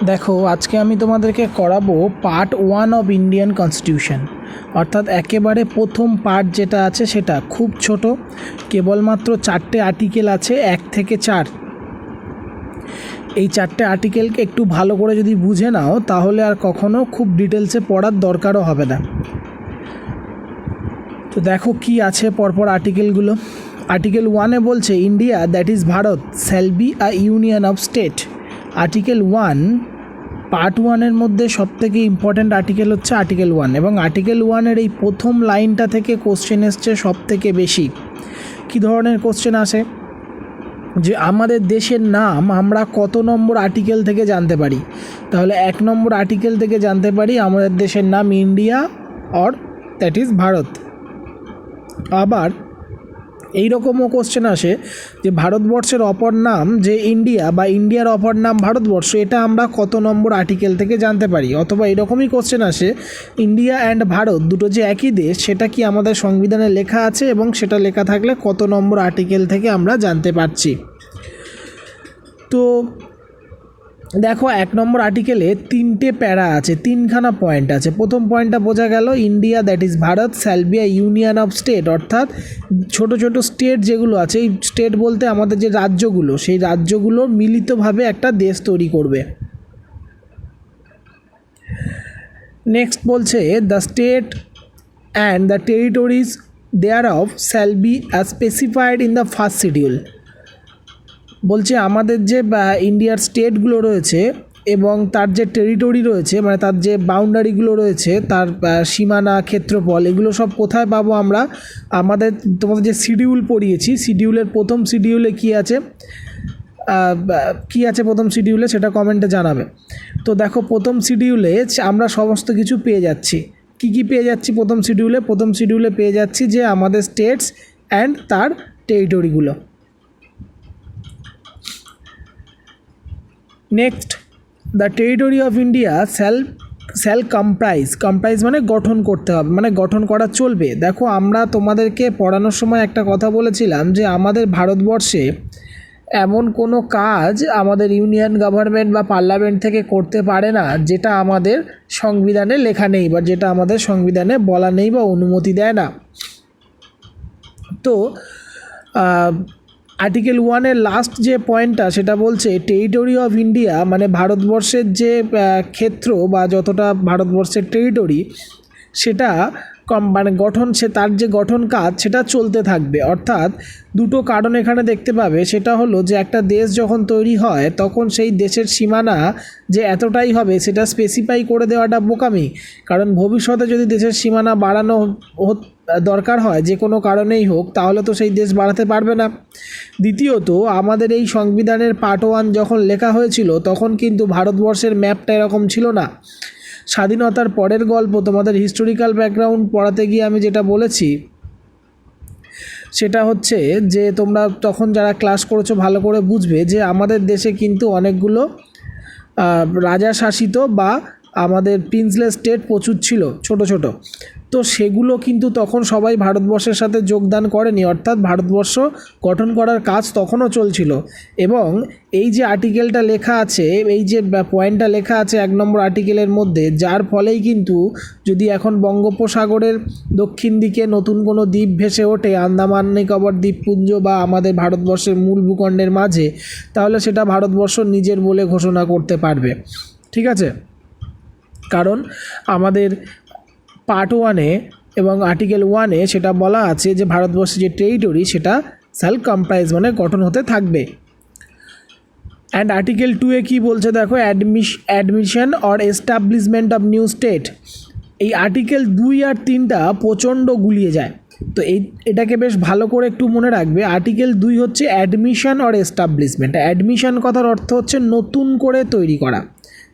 দেখো আজকে আমি তোমাদেরকে করাবো পার্ট 1 অফ ইন্ডিয়ান কনস্টিটিউশন, অর্থাৎ একেবারে প্রথম পার্ট যেটা আছে সেটা খুব ছোট, কেবলমাত্র 4টে আর্টিকেল আছে, 1 থেকে 4। এই 4টে আর্টিকেলকে একটু ভালো করে যদি বুঝে নাও তাহলে আর কখনো খুব ডিটেলসে পড়ার দরকারও হবে না। তো দেখো কি আছে পরপর আর্টিকেলগুলো। আর্টিকেল 1-এ বলছে India that is Bharat shall be a union of state. Article 1 part 1-এর মধ্যে সবথেকে ইম্পর্ট্যান্ট আর্টিকেল হচ্ছে আর্টিকেল 1, এবং আর্টিকেল 1-এর এই প্রথম লাইনটা থেকে কোশ্চেন এসছে সবথেকে বেশি। কী ধরনের কোশ্চেন আসে যে আমাদের দেশের নাম আমরা কত নম্বর আর্টিকেল থেকে জানতে পারি? তাহলে 1 নম্বর আর্টিকেল থেকে জানতে পারি আমাদের দেশের নাম India or that is Bharat. আবার এই রকমও কোশ্চেন আসে যে ভারতবর্ষের অপর নাম যে ইন্ডিয়া বা ইন্ডিয়ার অপর নাম ভারতবর্ষ, এটা আমরা কত নম্বর আর্টিকেল থেকে জানতে পারি? অথবা এরকমই কোশ্চেন আসে ইন্ডিয়া অ্যান্ড ভারত দুটো যে একই দেশ সেটা কি আমাদের সংবিধানে লেখা আছে, এবং সেটা লেখা থাকলে কত নম্বর আর্টিকেল থেকে আমরা জানতে পারছি। তো দেখো 1 নম্বর আর্টিকেলে 3টে প্যারা আছে, 3খানা পয়েন্ট আছে। প্রথম পয়েন্টটা বোঝা গেল India that is Bharat shall be a union of state, অর্থাৎ ছোট ছোট স্টেট যেগুলো আছে, এই স্টেট বলতে আমাদের যে রাজ্যগুলো, সেই রাজ্যগুলো মিলিতভাবে একটা দেশ তৈরি করবে। নেক্সট বলছে the state and the territories thereof shall be specified in the first schedule. বলছে আমাদের যে ইন্ডিয়ার স্টেটগুলো রয়েছে এবং তার যে টেরিটরি রয়েছে, মানে তার যে বাউন্ডারিগুলো রয়েছে, তার সীমানা, ক্ষেত্রফল, এগুলো সব কোথায় পাবো আমরা? আমাদের তোমাদের যে শিডিউল পড়িয়েছি, শিডিউলের প্রথম শিডিউলে কী আছে প্রথম শিডিউলে সেটা কমেন্টে জানাবে। তো দেখো প্রথম শিডিউলে আমরা সমস্ত কিছু পেয়ে যাচ্ছি। কি পেয়ে যাচ্ছি প্রথম শিডিউলে? প্রথম শিডিউলে পেয়ে যাচ্ছি যে আমাদের স্টেটস অ্যান্ড তার টেরিটরিগুলো। Next the territory of India shall comprise মানে গঠন করতে হবে, মানে গঠন করা চলবে। দেখো আমরা তোমাদেরকে পড়ানোর সময় একটা কথা বলেছিলাম যে আমাদের ভারতবর্ষে এমন কোনো কাজ আমাদের ইউনিয়ন গভর্নমেন্ট বা পার্লামেন্ট থেকে করতে পারে না যেটা আমাদের সংবিধানে লেখা নেই, বা যেটা আমাদের সংবিধানে বলা নেই বা অনুমতি দেয় না। তো আর্টিকেল 1-এর লাস্ট যে পয়েন্টটা সেটা বলছে টেরিটরি অফ ইন্ডিয়া, মানে ভারতবর্ষের যে ক্ষেত্র বা যতটা ভারতবর্ষের টেরিটরি সেটা মানে গঠন, তার যে গঠন কাজ সেটা চলতে থাকবে। অর্থাৎ দুটো কারণ এখানে দেখতে পাবে, সেটা হলো যে একটা দেশ যখন তৈরি হয় তখন সেই দেশের সীমানা যে এতটাই হবে সেটা স্পেসিফাই করে দেওয়াটা বোকামি, কারণ ভবিষ্যতে যদি দেশের সীমানা বাড়ানো দরকার হয় যে কোনো কারণেই হোক, তাহলে তো সেই দেশ বাড়াতে পারবে না। দ্বিতীয়ত আমাদের এই সংবিধানের পার্ট 1 যখন লেখা হয়েছিল তখন কিন্তু ভারতবর্ষের ম্যাপটা এরকম ছিল না। স্বাধীনতার পরের গল্প তোমাদের হিস্টোরিক্যাল ব্যাকগ্রাউন্ড পড়াতে গিয়ে আমি যেটা বলেছি সেটা হচ্ছে যে তোমরা তখন যারা ক্লাস করেছো ভালো করে বুঝবে যে আমাদের দেশে কিন্তু অনেকগুলো রাজা শাসিত বা আমাদের প্রিন্সলেস স্টেট প্রচুর ছিল, ছোট ছোট। তো সেগুলো কিন্তু তখন সবাই ভারতবর্ষের সাথে যোগদান করেনি, অর্থাৎ ভারতবর্ষ গঠন করার কাজ তখনও চলছিল। এবং এই যে আর্টিকেলটা লেখা আছে, এই যে পয়েন্টটা লেখা আছে 1 নম্বর আর্টিকেলের মধ্যে, যার ফলেই কিন্তু যদি এখন বঙ্গোপসাগরের দক্ষিণ দিকে নতুন কোনো দ্বীপ ভেসে ওঠে আন্দামান নিকোবর দ্বীপপুঞ্জ বা আমাদের ভারতবর্ষের মূল ভূখণ্ডের মাঝে, তাহলে সেটা ভারতবর্ষ নিজের বলে ঘোষণা করতে পারবে। ঠিক আছে, কারণ আমাদের পার্ট 1-এ এবং আর্টিকেল 1-এ সেটা বলা আছে যে ভারতবর্ষের যে টেরিটরি সেটা শ্যাল কম্প্রাইজ মানে গঠন হতে থাকবে। অ্যান্ড আর্টিকেল 2-এ কী বলছে দেখো, admission or establishment of new state. এই আর্টিকেল 2 আর 3টা প্রচণ্ড গুলিয়ে যায়, তো এটাকে বেশ ভালো করে একটু মনে রাখবে। আর্টিকেল 2 হচ্ছে অ্যাডমিশন অর এস্টাবলিশমেন্ট। অ্যাডমিশন কথার অর্থ হচ্ছে নতুন করে তৈরি করা,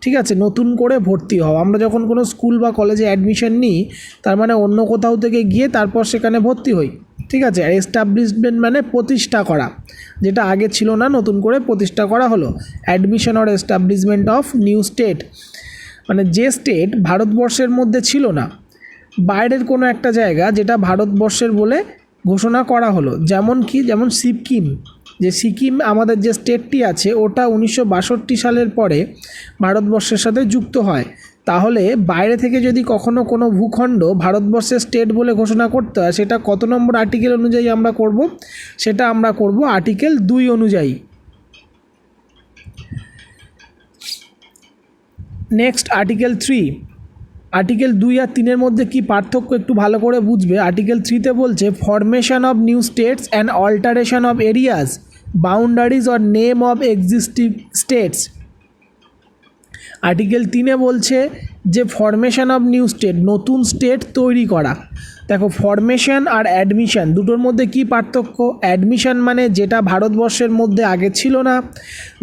ঠিক আছে, নতুন করে ভর্তি হওয়া। আমরা যখন কোনো স্কুল বা কলেজে অ্যাডমিশন নিই তার মানে অন্য কোথাও থেকে গিয়ে তারপর সেখানে ভর্তি হই, ঠিক আছে। আর এস্টাবলিশমেন্ট মানে প্রতিষ্ঠা করা, যেটা আগে ছিল না নতুন করে প্রতিষ্ঠা করা হলো। Admission or establishment of new state মানে যে স্টেট ভারতবর্ষের মধ্যে ছিল না, বাইরের কোনো একটা জায়গা যেটা ভারতবর্ষের বলে ঘোষণা করা হলো। যেমন সিকিম, যে সিকিম আমাদের যে স্টেটটি আছে ওটা 1962 সালের পরে ভারতবর্ষের সাথে যুক্ত হয়, তাহলে বাইরে থেকে যদি কখনো কোনো ভূখণ্ড ভারতবর্ষের স্টেট বলে ঘোষণা করতে হয়, সেটা কত নম্বর আর্টিকেল অনুযায়ী আমরা করব? সেটা আমরা করব আর্টিকেল 2 অনুযায়ী। Next article 3। আর্টিকেল 2 আর 3 মধ্যে কি পার্থক্য একটু ভালো করে বুঝবে। আর্টিকেল 3-তে বলছে formation of new states and alteration of areas, boundaries or name of existing states. Article 3-এ বলছে যে ফরমেশন অফ নিউ স্টেট, নতুন স্টেট তৈরি করা। দেখো, ফরমেশন আর অ্যাডমিশন দুটোর মধ্যে কি পার্থক্য? অ্যাডমিশন মানে যেটা ভারতবর্ষের মধ্যে আগে ছিল না,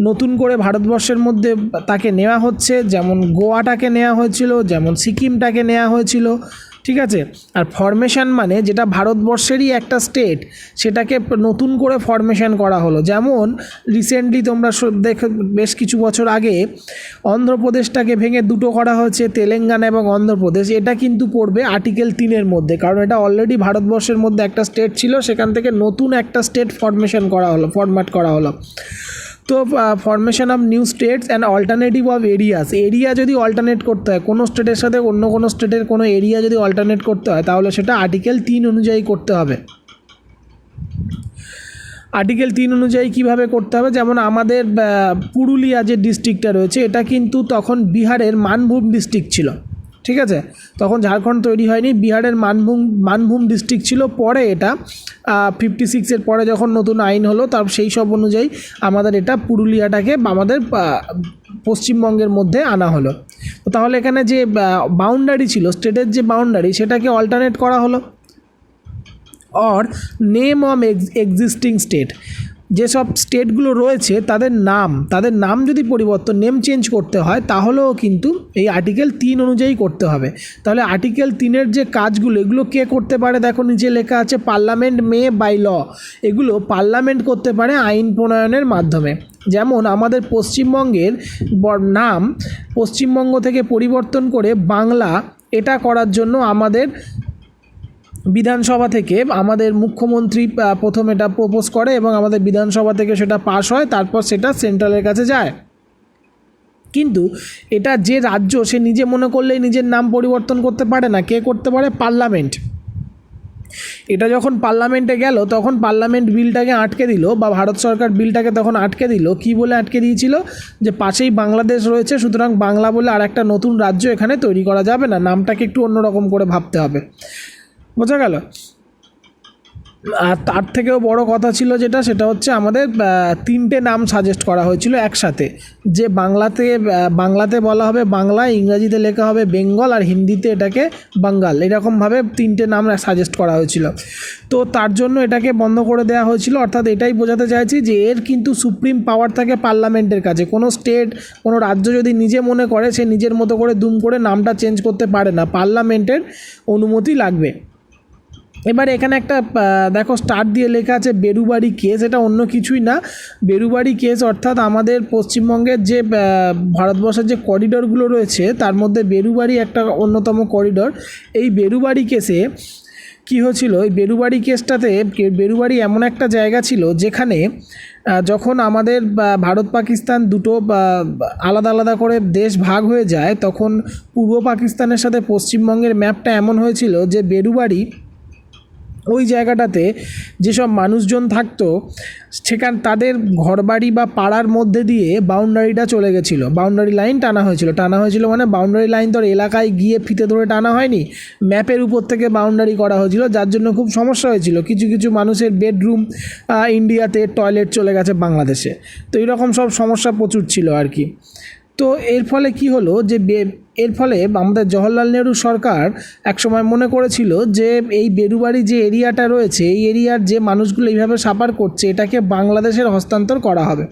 নতুন করে ভারতবর্ষের মধ্যে তাকে নেওয়া হচ্ছে, যেমন গোয়াটাকে নেওয়া হয়েছিল, যেমন সিকিমটাকে নেওয়া হয়েছিল, ঠিক আছে। আর ফরমেশন মানে যেটা ভারতবর্ষেরই একটা স্টেট, সেটাকে নতুন করে ফরমেশন করা হলো। যেমন রিসেন্টলি তোমরা বেশ কিছু বছর আগে অন্ধ্রপ্রদেশটাকে ভেঙে দুটো করা হয়েছে, তেলেঙ্গানা এবং অন্ধ্রপ্রদেশ। এটা কিন্তু পড়বে আর্টিকেল 3-এর মধ্যে, কারণ এটা অলরেডি ভারতবর্ষের মধ্যে একটা স্টেট ছিল, সেখান থেকে নতুন একটা স্টেট ফরমেশন করা হলো, ফরম্যাট করা হলো। তো formation of new states and alternative of areas, area যদি অল্টারনেট করতে হয়, কোনো স্টেটের সাথে অন্য কোনো স্টেটের কোনো এরিয়া যদি অল্টারনেট করতে হয়, তাহলে সেটা আর্টিকেল 3 অনুযায়ী করতে হবে। আর্টিকেল 3 অনুযায়ী কীভাবে করতে হবে? যেমন আমাদের পুরুলিয়া যে ডিস্ট্রিক্টটা রয়েছে, এটা কিন্তু তখন বিহারের মানভূম ডিস্ট্রিক্ট ছিল, ঠিক আছে। তখন ঝাড়খণ্ড তৈরি হয়নি, বিহারের মানভূম ডিস্ট্রিক্ট ছিল। পরে এটা 56-এর পরে যখন নতুন আইন হলো, তার সেই সব অনুযায়ী আমাদের এটা পুরুলিয়াটাকে আমাদের পশ্চিমবঙ্গের মধ্যে আনা হলো। তো তাহলে এখানে যে বাউন্ডারি ছিল, স্টেটের যে বাউন্ডারি, সেটাকে অল্টারনেট করা হলো। Or name of existing state, যেসব স্টেটগুলো রয়েছে তাদের নাম যদি পরিবর্তন, নেম চেঞ্জ করতে হয়, তাহলেও কিন্তু এই আর্টিকেল 3 অনুযায়ী করতে হবে। তাহলে আর্টিকেল 3-এর যে কাজগুলো, এগুলো কে করতে পারে? দেখো নিচে লেখা আছে পার্লামেন্ট মে বাই ল। এগুলো পার্লামেন্ট করতে পারে আইন প্রণয়নের মাধ্যমে। যেমন আমাদের পশ্চিমবঙ্গের নাম পশ্চিমবঙ্গ থেকে পরিবর্তন করে বাংলা, এটা করার জন্য আমাদের বিধানসভা থেকে আমাদের মুখ্যমন্ত্রী প্রথম এটা প্রপোজ করে এবং আমাদের বিধানসভা থেকে সেটা পাস হয়, তারপর সেটা সেন্ট্রালের কাছে যায়। কিন্তু এটা যে রাজ্য, সে নিজে মনে করলেই নিজের নাম পরিবর্তন করতে পারে না। কে করতে পারে? পার্লামেন্ট। এটা যখন পার্লামেন্টে গেল, তখন পার্লামেন্ট বিলটাকে আটকে দিল, বা ভারত সরকার বিলটাকে তখন আটকে দিল। কি বলে আটকে দিয়েছিল? যে পাশেই বাংলাদেশ রয়েছে, সুতরাং বাংলা বলে আর একটা নতুন রাজ্য এখানে তৈরি করা যাবে না, নামটাকে একটু অন্যরকম করে ভাবতে হবে। বোঝা গেল? আর তার থেকেও বড় কথা ছিল যেটা, সেটা হচ্ছে আমাদের 3টে নাম সাজেস্ট করা হয়েছিল একসাথে, যে বাংলাতে বলা হবে বাংলা, ইংরাজিতে লেখা হবে বেঙ্গল, আর হিন্দিতে এটাকে বাঙ্গাল। এরকমভাবে 3টে নাম সাজেস্ট করা হয়েছিল। তো তার জন্য এটাকে বন্ধ করে দেওয়া হয়েছিল। অর্থাৎ এটাই বোঝাতে চাইছি যে এর কিন্তু সুপ্রিম পাওয়ার থাকে পার্লামেন্টের কাছে। কোনো স্টেট, কোনো রাজ্য যদি নিজে মনে করে, সে নিজের মতো করে দুম করে নামটা চেঞ্জ করতে পারে না, পার্লামেন্টের অনুমতি লাগবে। এবার এখানে একটা দেখো স্টার্ট দিয়ে লেখা আছে বেরুবাড়ি কেস। এটা অন্য কিছুই না, বেরুবাড়ি কেস অর্থাৎ আমাদের পশ্চিমবঙ্গের যে ভারতবর্ষের যে করিডোরগুলো রয়েছে, তার মধ্যে বেরুবাড়ি একটা অন্যতম করিডোর। এই বেরুবাড়ি কেসে কী হয়েছিল? এই বেরুবাড়ি কেসটাতে, বেরুবাড়ি এমন একটা জায়গা ছিল যেখানে যখন আমাদের ভারত পাকিস্তান দুটো আলাদা আলাদা করে দেশ ভাগ হয়ে যায়, তখন পূর্ব পাকিস্তানের সাথে পশ্চিমবঙ্গের ম্যাপটা এমন হয়েছিল যে বেরুবাড়ি, ওই জায়গাটাতে যেসব মানুষজন থাকতো, তাদের ঘরবাড়ি বা পাড়ার মধ্যে দিয়ে বাউন্ডারিটা চলে গেছিলো, বাউন্ডারি লাইন টানা হয়েছিল মানে বাউন্ডারি লাইন তো এলাকায় গিয়ে ফিতে ধরে টানা হয়নি, ম্যাপের উপর থেকে বাউন্ডারি করা হয়েছিল, যার জন্য খুব সমস্যা হয়েছিল। কিছু কিছু মানুষের বেডরুম ইন্ডিয়াতে, টয়লেট চলে গেছে বাংলাদেশে। তো এইরকম সব সমস্যা প্রচুর ছিল আর কি। তো এর ফলে কি হলো যে এর ফলে আমাদের জওহরলাল নেহরু সরকার একসময় মনে করেছিল যে এই বেরুবাড়ি যে এরিয়াটা রয়েছে, এই এরিয়ার যে মানুষগুলো এইভাবে সাফার করছে, এটাকে বাংলাদেশের হস্তান্তর করা হবে।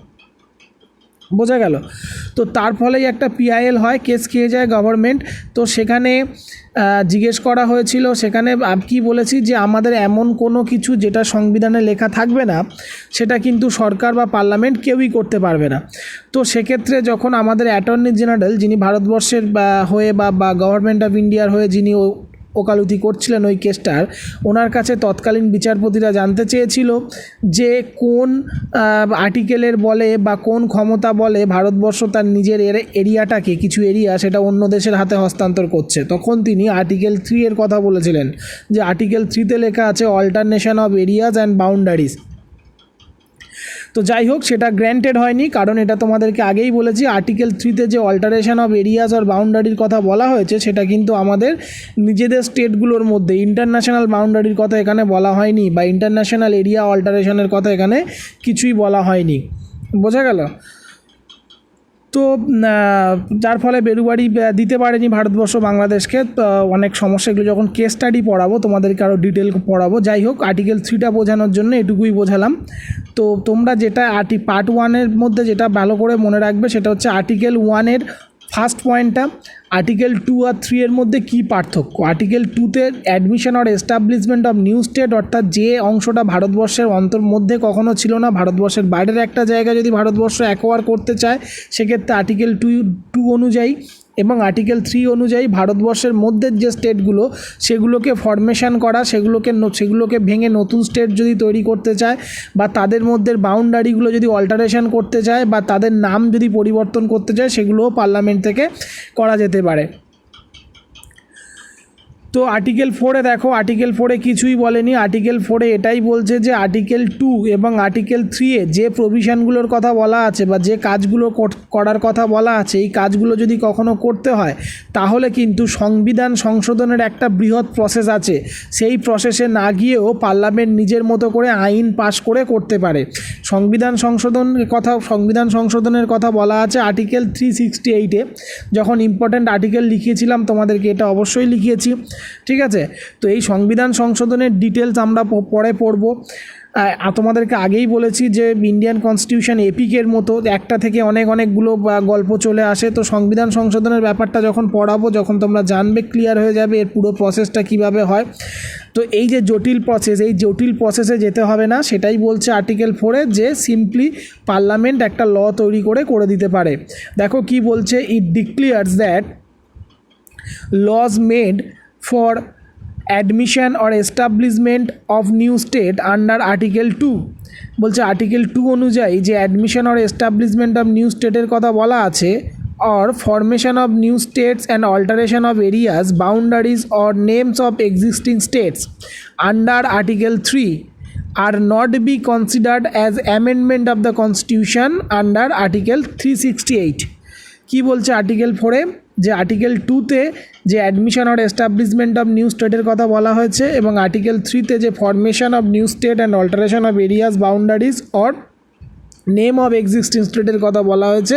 বোঝা গেল? তো তার ফলেই একটা পিআইএল হয়, কেস খেয়ে যায় গভর্নমেন্ট। তো সেখানে জিজ্ঞেস করা হয়েছিল, সেখানে কি বলেছি যে আমাদের এমন কোনো কিছু যেটা সংবিধানে লেখা থাকবে না, সেটা কিন্তু সরকার বা পার্লামেন্ট কেউই করতে পারবে না। তো সেক্ষেত্রে যখন আমাদের অ্যাটর্নি জেনারেল, যিনি ভারতবর্ষের হয়ে বা গভর্নমেন্ট অফ ইন্ডিয়ার হয়ে যিনি ওকালতি করছিলেন ওই কেসটার, ওনার কাছে তৎকালীন বিচারপতিরা জানতে চেয়েছিল যে কোন আর্টিকেলের বলে বা কোন ক্ষমতা বলে ভারতবর্ষ তার নিজের এরিয়াটাকে, কিছু এরিয়া সেটা অন্য দেশের হাতে হস্তান্তর করছে। তখন তিনি আর্টিকেল 3 এর কথা বলেছিলেন, যে আর্টিকেল 3-তে লেখা আছে alternation of areas and boundaries. তো যাই হোক, সেটা গ্র্যান্টেড হয়নি, কারণ এটা তোমাদেরকে আগেই বলেছি আর্টিকেল 3-তে যে অল্টারেশন অফ এরিয়াজ আর বাউন্ডারির কথা বলা হয়েছে সেটা কিন্তু আমাদের নিজেদের স্টেটগুলোর মধ্যে, ইন্টারন্যাশনাল বাউন্ডারির কথা এখানে বলা হয়নি, বা ইন্টারন্যাশনাল এরিয়া অল্টারেশনের কথা এখানে কিছুই বলা হয়নি। বোঝা গেল? তো যার ফলে বেরুবাড়ি দিতে পারেনি ভারতবর্ষ বাংলাদেশকে। অনেক সমস্যা, এগুলো যখন কেস স্টাডি পড়াবো তোমাদেরকে আরও ডিটেল পড়াবো। যাই হোক, আর্টিকেল 3টা বোঝানোর জন্য এটুকুই বোঝালাম। তো তোমরা যেটা পার্ট 1-এর মধ্যে যেটা ভালো করে মনে রাখবে সেটা হচ্ছে আর্টিকেল 1-এর ফার্স্ট পয়েন্টটা, আর্টিকেল 2 আর 3 এর মধ্যে কী পার্থক্য। আর্টিকেল 2-তে admission or establishment of new state, অর্থাৎ যে অংশটা ভারতবর্ষের মধ্যে কখনো ছিল না, ভারতবর্ষের বাইরের একটা জায়গা যদি ভারতবর্ষ অ্যাকোয়ার করতে চায় সেক্ষেত্রে আর্টিকেল 2 অনুযায়ী এবং আর্টিকেল 3 অনুযায়ী ভারতবর্ষের মধ্যে যে স্টেটগুলো সেগুলোকে ফরমেশন করা, সেগুলোকে ভেঙে নতুন স্টেট যদি তৈরি করতে চায়, বা তাদের মধ্যে বাউন্ডারিগুলো যদি অল্টারেশন করতে চায়, বা তাদের নাম যদি পরিবর্তন করতে চায়, সেগুলোও পার্লামেন্ট থেকে করা যেতে পারে। তো আর্টিকেল 4-এ দেখো, আর্টিকেল 4-এ কিছুই বলেনি। আর্টিকেল 4-এ এটাই বলছে যে আর্টিকেল 2 এবং আর্টিকেল 3-এ যে প্রভিশনগুলোর কথা বলা আছে বা যে কাজগুলো করার কথা বলা আছে, এই কাজগুলো যদি কখনো করতে হয় তাহলে কিন্তু সংবিধান সংশোধনের একটা বৃহৎ প্রসেস আছে, সেই প্রসেসে না গিয়েও পার্লামেন্ট নিজের মতো করে আইন পাশ করে করতে পারে। সংবিধান সংশোধনের কথা বলা আছে আর্টিকেল 368-এ। যখন ইম্পর্ট্যান্ট আর্টিকেল লিখিয়েছিলাম তোমাদেরকে এটা অবশ্যই লিখিয়েছি, ঠিক আছে? তো এই সংবিধান সংশোধনের ডিটেলস আমরা পরে পড়ব। তোমাদেরকে আগেই বলেছি যে ইন্ডিয়ান কনস্টিটিউশন এপিকের মতো একটা থেকে অনেকগুলো গল্প চলে আসে। তো সংবিধান সংশোধনের ব্যাপারটা যখন পড়াবো, যখন তোমরা জানবে, ক্লিয়ার হয়ে যাবে এর পুরো প্রসেসটা কিভাবে হয়। তো এই যে জটিল প্রসেস, এই জটিল প্রসেসে যেতে হবে না, সেটাই বলছে আর্টিকেল 4-এ, যে সিম্পলি পার্লামেন্ট একটা ল তৈরি করে দিতে পারে। দেখো কি বলছে, it declares that laws made for admission or establishment of new state under article 2 বলছে আর্টিকেল 2 অনুযায়ী যে admission or establishment of new স্টেটের কথা বলা আছে, or formation of new states and alteration of areas, boundaries or names of existing states under article 3 are not be considered as amendment of the constitution under article 368। কি বলছে article 4-এ, যে article 2-তে যে admission or establishment of new স্টেটের কথা বলা হয়েছে এবং article 3-তে যে formation of new state and alteration of areas, boundaries or name of existing স্টেটের কথা বলা হয়েছে,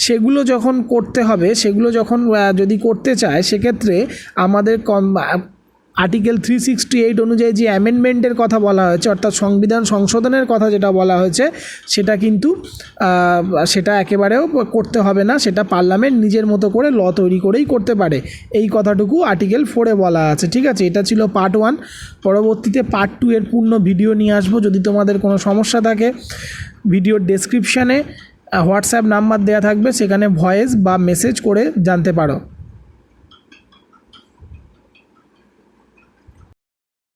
সেগুলো যখন করতে হবে, সেগুলো যখন যদি করতে চায় সেক্ষেত্রে আমাদের আর্টিকেল 368 অনুযায়ী যে অ্যামেন্ডমেন্টের কথা বলা হয়েছে, অর্থাৎ সংবিধান সংশোধনের কথা যেটা বলা হয়েছে, সেটা কিন্তু সেটা একেবারেও করতে হবে না, সেটা পার্লামেন্ট নিজের মতো করে ল তৈরি করেই করতে পারে। এই কথাটুকু আর্টিকেল 4-এ বলা আছে, ঠিক আছে? এটা ছিল পার্ট 1। পরবর্তীতে পার্ট 2 এর পূর্ণ ভিডিও নিয়ে আসবো। যদি তোমাদের কোনো সমস্যা থাকে, ভিডিওর ডেসক্রিপশানে হোয়াটসঅ্যাপ নাম্বার দেওয়া থাকবে, সেখানে ভয়েস বা মেসেজ করে জানতে পারো।